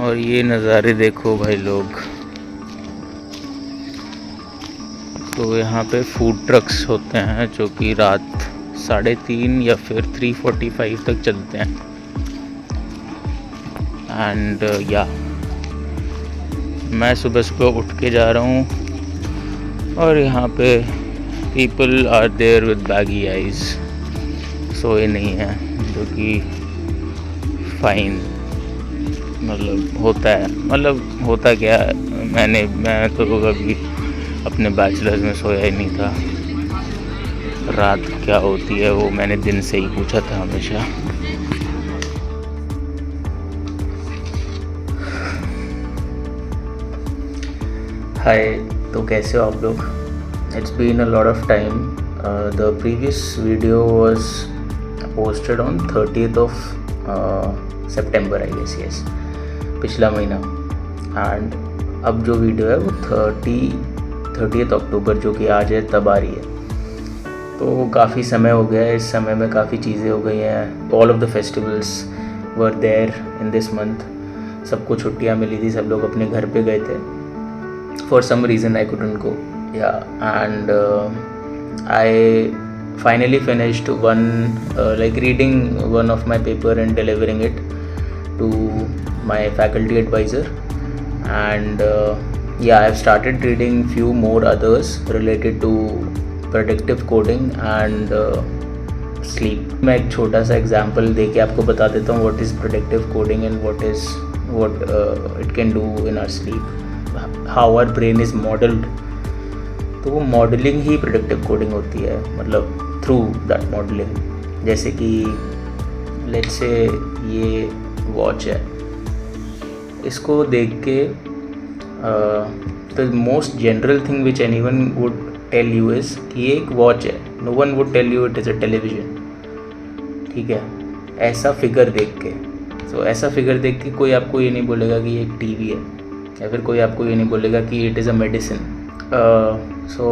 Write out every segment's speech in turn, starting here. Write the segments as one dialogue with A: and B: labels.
A: और ये नज़ारे देखो भाई लोग। तो यहाँ पे फूड ट्रक्स होते हैं जो कि रात 3:30 या फिर 3:45 तक चलते हैं। एंड या मैं सुबह सुबह उठ के जा रहा हूँ और यहाँ पे people are there with baggy eyes, सोए नहीं हैं, जो कि फाइन। मतलब होता क्या है, मैं तो कभी अपने बैचलर्स में सोया ही नहीं था। रात क्या होती है वो मैंने दिन से ही पूछा था हमेशा। हाय, तो कैसे हो आप लोग? It's been a lot of time. The previous video was posted on 30th of September, I guess, yes, पिछला महीना। एंड अब जो वीडियो है वो 30th अक्टूबर, जो कि आज है, तब आ रही है। तो काफ़ी समय हो गया है। इस समय में काफ़ी चीज़ें हो गई हैं। All of the festivals were there in this month. सबको छुट्टियाँ मिली थी, सब लोग अपने घर पे गए थे। For some reason I couldn't go. Yeah, and I finally finished reading one of my paper and delivering it to my faculty advisor. And I've started reading few more others related to predictive coding and sleep. मैं एक छोटा सा example दे के आपको बता देता हूँ what is predictive coding and what it can do in our sleep. How our brain is modeled. तो वो मॉडलिंग ही प्रेडिक्टिव कोडिंग होती है, मतलब थ्रू दैट मॉडलिंग। जैसे कि लेट्स से ये वॉच है, इसको देख के the most general thing which anyone would tell you is कि ये एक वॉच है। No one would tell you it is a television. ठीक है, ऐसा फिगर देख के। तो ऐसा फिगर देख के कोई आपको ये नहीं बोलेगा कि ये एक टीवी है, या फिर कोई आपको ये नहीं बोलेगा कि it is a medicine. So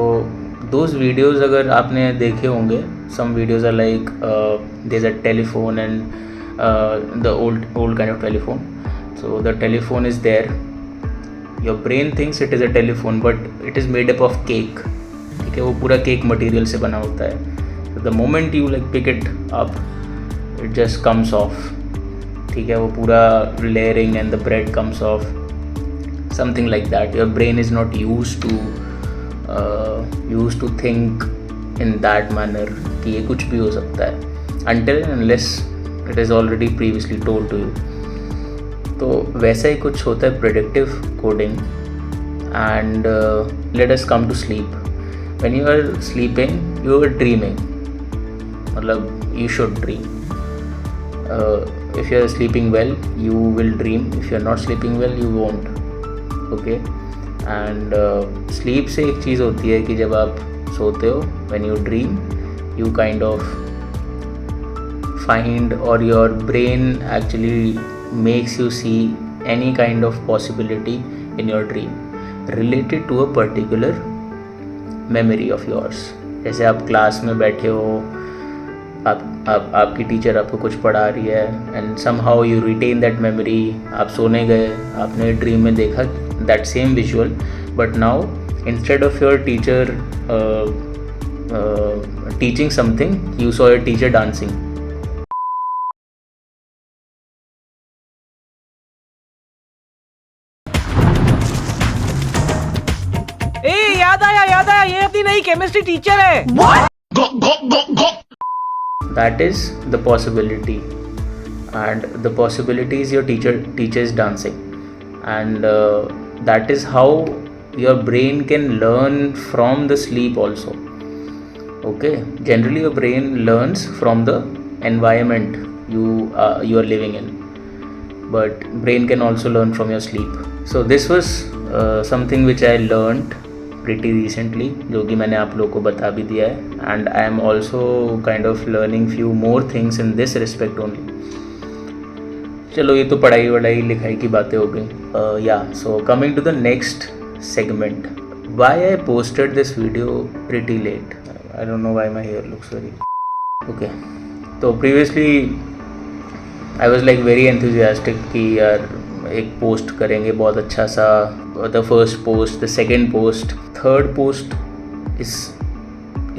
A: those videos अगर आपने देखे होंगे, some videos are like there is a telephone and the old kind of telephone. So the telephone is there, your brain thinks it is a telephone, but it is made up of cake. ठीक है, वो पूरा cake material से बना होता है। The moment you like pick it up, it just comes off. ठीक है, वो पूरा layering and the bread comes off, something like that. Your brain is not used to think in that manner कि ये कुछ भी हो सकता है, until and unless it is already previously told to you. तो वैसा ही कुछ होता है predictive coding. And let us come to sleep. When you are sleeping, you are dreaming. मतलब you should dream. If you are sleeping well, you will dream. If you are not sleeping well, you won't. Okay, and sleep से एक चीज़ होती है कि जब आप सोते हो, when you dream, you kind of find, और your brain actually makes you see any kind of possibility in your dream related to a particular memory of yours. जैसे आप क्लास में बैठे हो, आपकी टीचर आपको कुछ पढ़ा रही है, and somehow you retain that memory. आप सोने गए, आपने ड्रीम में देखा that same visual, but now instead of your teacher teaching something, you saw your teacher dancing.
B: याद आया, ये अपनी नई केमिस्ट्री टीचर है।
A: That is the possibility, and the possibility is your teacher is dancing, and that is how your brain can learn from the sleep also. Okay, generally your brain learns from the environment you are living in, but brain can also learn from your sleep. So this was something which I learned pretty recently, जो कि मैंने आप लोगों को बता भी दिया है, and I am also kind of learning few more things in this respect only. चलो, ये तो पढ़ाई वढ़ाई लिखाई की बातें हो गई। Yeah so coming to the next segment, why I posted this video pretty late. I don't know why my hair looks very okay. तो previously I was like very enthusiastic कि यार एक पोस्ट करेंगे बहुत अच्छा सा, the first post, the second post, third post इस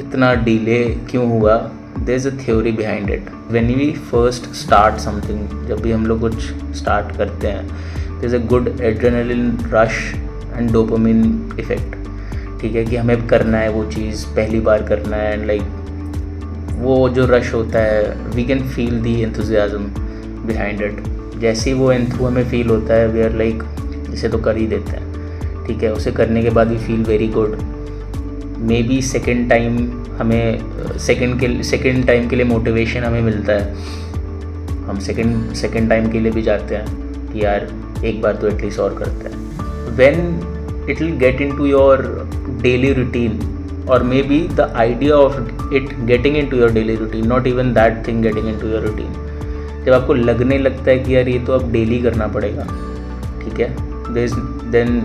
A: इतना डिले क्यों हुआ? There is a theory behind it. When we first start something, जब भी हम लोग कुछ स्टार्ट करते हैं, there is a good adrenaline rush and dopamine effect. ठीक है कि हमें करना है वो चीज़, पहली बार करना है, एंड लाइक वो जो रश होता है, we can feel the enthusiasm behind it. जैसे ही वो एंथू हमें फील होता है, वी आर लाइक इसे तो कर ही देते हैं. ठीक है, उसे करने के बाद we feel very good. Maybe second time हमें सेकेंड टाइम के लिए मोटिवेशन हमें मिलता है. हम सेकेंड टाइम के लिए भी जाते हैं कि यार एक बार तो एटलीस्ट और करते हैं. When it will get into your daily routine, और maybe the idea of it getting into your daily routine, not even that thing getting into your routine, जब आपको लगने लगता है कि यार ये तो अब डेली करना पड़ेगा. ठीक है, then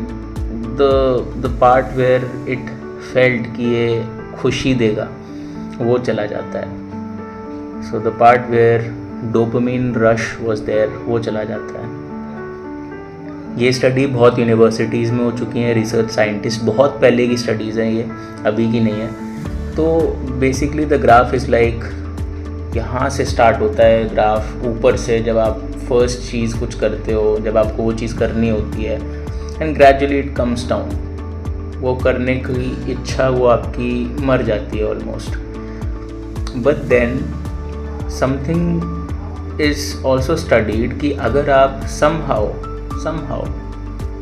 A: the part where it felt कि ये खुशी देगा, वो चला जाता है. So the part where dopamine rush was there, वो चला जाता है. ये स्टडी बहुत यूनिवर्सिटीज़ में हो चुकी हैं. रिसर्च साइंटिस्ट, बहुत पहले की स्टडीज़ हैं ये, अभी की नहीं है. तो basically the graph is like, यहाँ से स्टार्ट होता है ग्राफ ऊपर से, जब आप फर्स्ट चीज़ कुछ करते हो, जब आपको वो चीज़ करनी होती है, and gradually it comes down. वो करने की इच्छा वो आपकी मर जाती है almost. But then something is also studied कि अगर आप समहाउ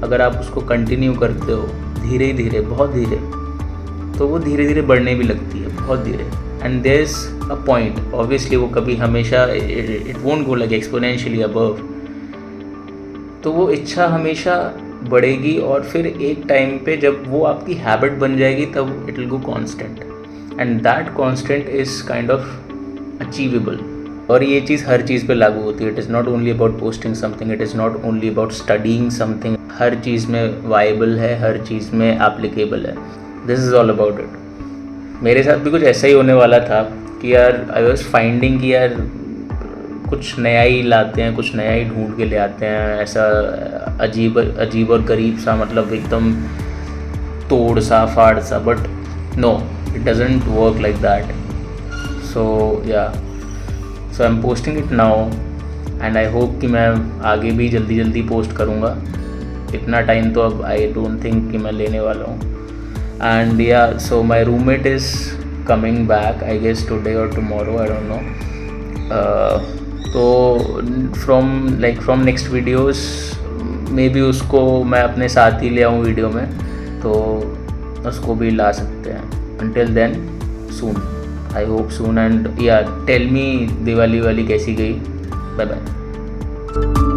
A: अगर आप उसको कंटिन्यू करते हो धीरे धीरे, बहुत धीरे, तो वो धीरे धीरे बढ़ने भी लगती है, बहुत धीरे. And there is a point, obviously वो कभी हमेशा it won't go like exponentially above. तो वो इच्छा हमेशा बढ़ेगी, और फिर एक टाइम पे जब वो आपकी हैबिट बन जाएगी, तब it will go constant, and that constant is kind of achievable. और ये चीज़ हर चीज़ पे लागू होती है. It is not only about posting something, it is not only about studying something. हर चीज़ में वाइबल है, हर चीज़ में एप्लीकेबल है. This is all about it. मेरे साथ भी कुछ ऐसा ही होने वाला था कि यार आई वॉज फाइंडिंग कि यार कुछ नया ही लाते हैं, कुछ नया ही ढूंढ के ले आते हैं, ऐसा अजीब और गरीब सा, मतलब एकदम तोड़ सा फाड़ सा. But no, it doesn't work like that. So yeah, so I am posting it now, and I hope कि मैं आगे भी जल्दी पोस्ट करूँगा. इतना टाइम तो अब आई डोंट थिंक कि मैं लेने वाला हूँ. And yeah, so my roommate is coming back, I guess today और टुमारो, आई डोंट नो. तो from next videos maybe उसको मैं अपने साथ ही ले आऊँ वीडियो में, तो उसको भी ला सकते हैं. until then, soon, I hope soon. And yeah, tell me Diwali वाली कैसी गई. Bye bye.